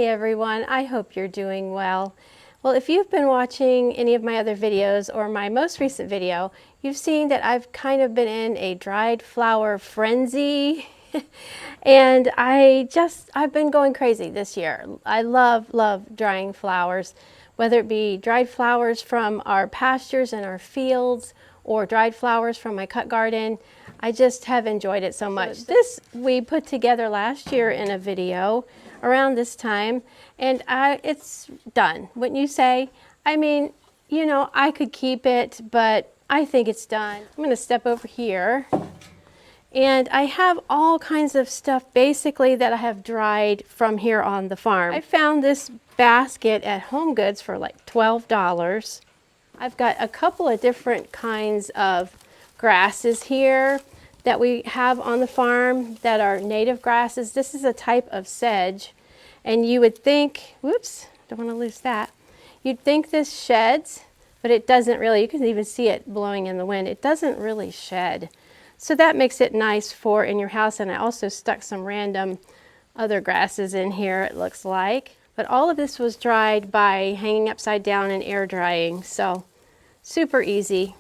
Hi everyone, I hope you're doing well. Well, if you've been watching any of my other videos or my most recent video, you've seen that I've kind of been in a dried flower frenzy and I've been going crazy this year. I love drying flowers, whether it be dried flowers from our pastures and our fields or dried flowers from my cut garden. I just have enjoyed it so much. This we put together last year in a video around this time, and it's done, wouldn't you say? I mean, you know, I could keep it, but I think it's done. I'm going to step over here, and I have all kinds of stuff basically that I have dried from here on the farm. I found this basket at Home Goods for like $12. I've got a couple of different kinds of grasses here that we have on the farm that are native grasses. This is a type of sedge, and you would think, whoops, don't want to lose that. You'd think this sheds, but it doesn't really. You can even see it blowing in the wind. It doesn't really shed. So that makes it nice for in your house, and I also stuck some random other grasses in here, it looks like. But all of this was dried by hanging upside down and air drying, so super easy.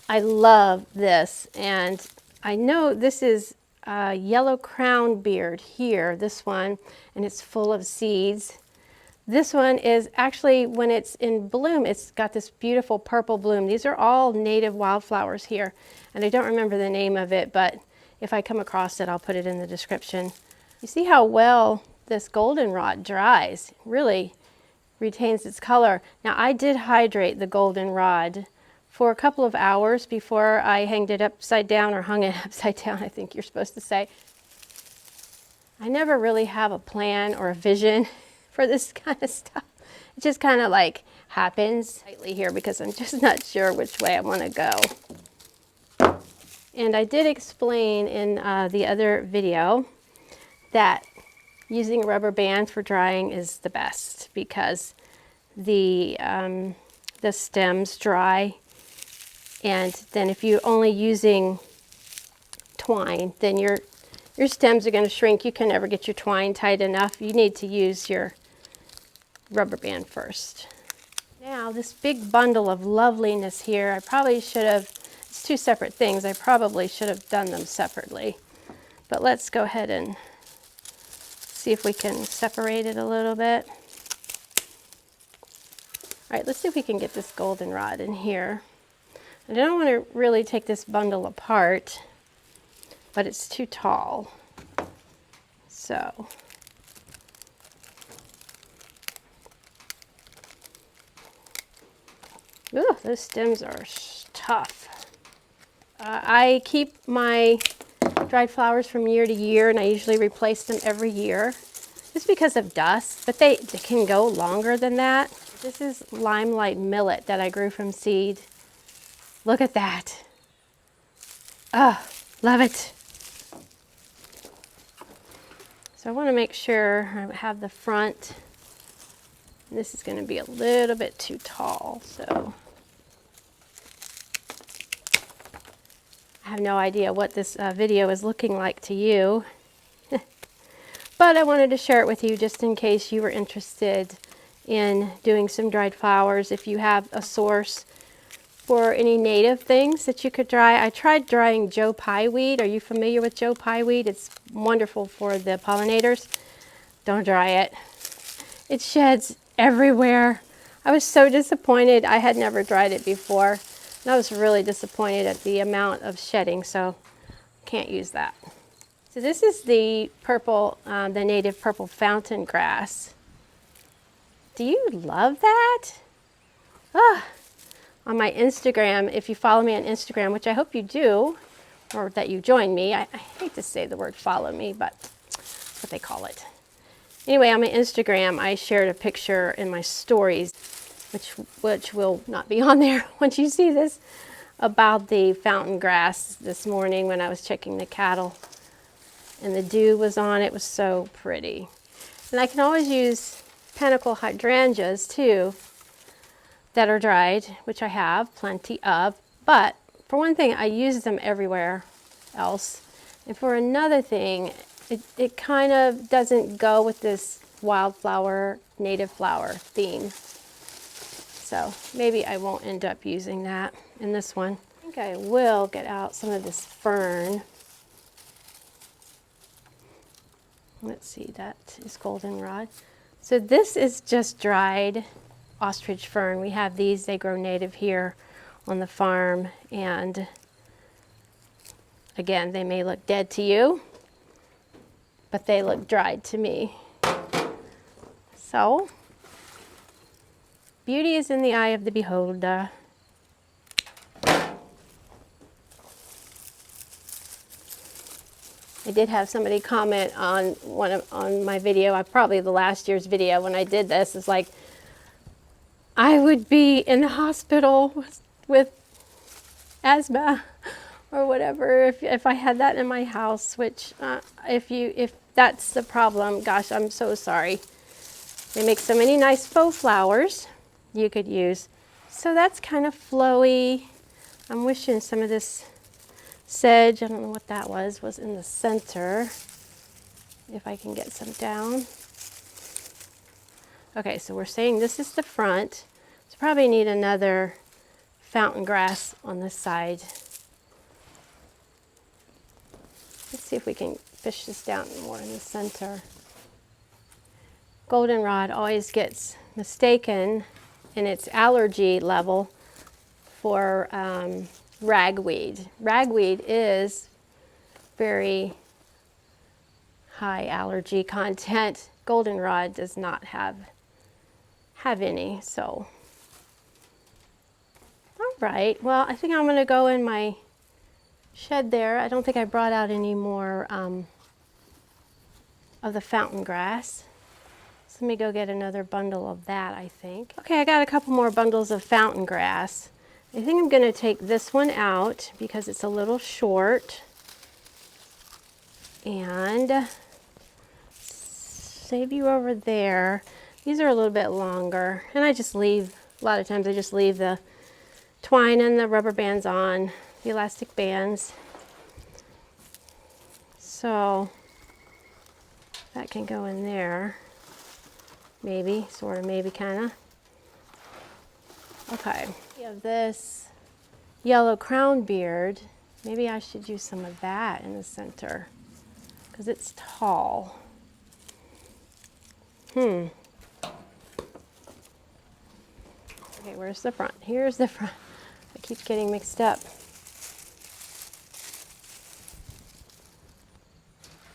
I love this, and I know this is a yellow crown beard here, this one, and it's full of seeds. This one is actually, when it's in bloom, it's got this beautiful purple bloom. These are all native wildflowers here, and I don't remember the name of it, but if I come across it, I'll put it in the description. You see how well this goldenrod dries, really retains its color. Now, I did hydrate the goldenrod for a couple of hours before I hanged it upside down, or hung it upside down, I think you're supposed to say. I never really have a plan or a vision for this kind of stuff. It just kind of like happens lately here because I'm just not sure which way I want to go. And I did explain in the other video that using a rubber band for drying is the best because the stems dry. And then if you're only using twine, then your stems are going to shrink. You can never get your twine tight enough. You need to use your rubber band first. Now, this big bundle of loveliness here, I probably should have, it's two separate things. I probably should have done them separately. But let's go ahead and see if we can separate it a little bit. All right, let's see if we can get this goldenrod in here. I don't want to really take this bundle apart, but it's too tall. So, ooh, those stems are tough. I keep my dried flowers from year to year, and I usually replace them every year just because of dust, but they can go longer than that. This is Limelight Millet that I grew from seed. Look at that. Oh, love it. So I want to make sure I have the front. This is going to be a little bit too tall, so I have no idea what this video is looking like to you. But I wanted to share it with you just in case you were interested in doing some dried flowers. If you have a source for any native things that you could dry. I tried drying Joe Pye weed. Are you familiar with Joe Pye weed? It's wonderful for the pollinators. Don't dry it. It sheds everywhere. I was so disappointed. I had never dried it before, and I was really disappointed at the amount of shedding, so can't use that. So this is the purple, the native purple fountain grass. Do you love that? Ah. On my Instagram, if you follow me on Instagram, which I hope you do, or that you join me. I hate to say the word follow me, but that's what they call it. Anyway, on my Instagram, I shared a picture in my stories, which will not be on there once you see this, about the fountain grass this morning when I was checking the cattle. And the dew was on it. It was so pretty. And I can always use panicle hydrangeas too, that are dried, which I have plenty of, but for one thing, I use them everywhere else. And for another thing, it kind of doesn't go with this wildflower, native flower theme. So maybe I won't end up using that in this one. I think I will get out some of this fern. Let's see, that is goldenrod. So this is just dried ostrich fern. We have these, they grow native here on the farm, and again, they may look dead to you, but they look dried to me. So, beauty is in the eye of the beholder. I did have somebody comment on on my video, probably the last year's video when I did this, is like, I would be in the hospital with asthma or whatever if I had that in my house, which if that's the problem, gosh, I'm so sorry. They make so many nice faux flowers you could use. So that's kind of flowy. I'm wishing some of this sedge, I don't know what that was in the center. If I can get some down. Okay, so we're saying this is the front. So probably need another fountain grass on this side. Let's see if we can fish this down more in the center. Goldenrod always gets mistaken in its allergy level for ragweed. Ragweed is very high allergy content. Goldenrod does not have any, so. All right, well, I think I'm gonna go in my shed there. I don't think I brought out any more of the fountain grass. So let me go get another bundle of that, I think. Okay, I got a couple more bundles of fountain grass. I think I'm gonna take this one out because it's a little short. And save you over there. These are a little bit longer, and I just leave, a lot of times I just leave the twine and the rubber bands on, the elastic bands. So that can go in there, maybe, sort of, maybe, kind of. Okay, we have this yellow crown beard. Maybe I should use some of that in the center because it's tall. Okay, where's the front? Here's the front. I keep getting mixed up.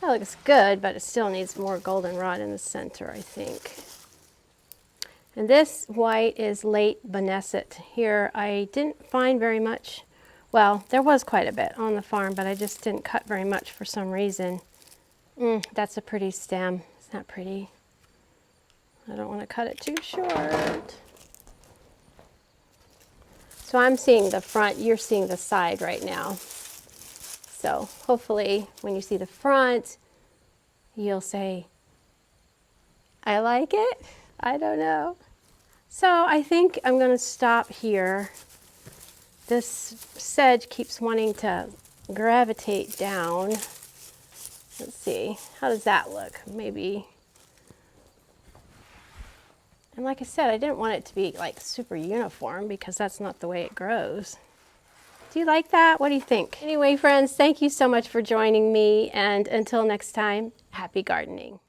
That looks good, but it still needs more goldenrod in the center, I think. And this white is late Bonesset. Here I didn't find very much. Well, there was quite a bit on the farm, but I just didn't cut very much for some reason. That's a pretty stem. Isn't that pretty? I don't want to cut it too short. So I'm seeing the front, you're seeing the side right now. So hopefully when you see the front, you'll say, I like it. I don't know. So I think I'm going to stop here. This sedge keeps wanting to gravitate down. Let's see, how does that look? Maybe. And like I said, I didn't want it to be like super uniform because that's not the way it grows. Do you like that? What do you think? Anyway, friends, thank you so much for joining me, and until next time, happy gardening.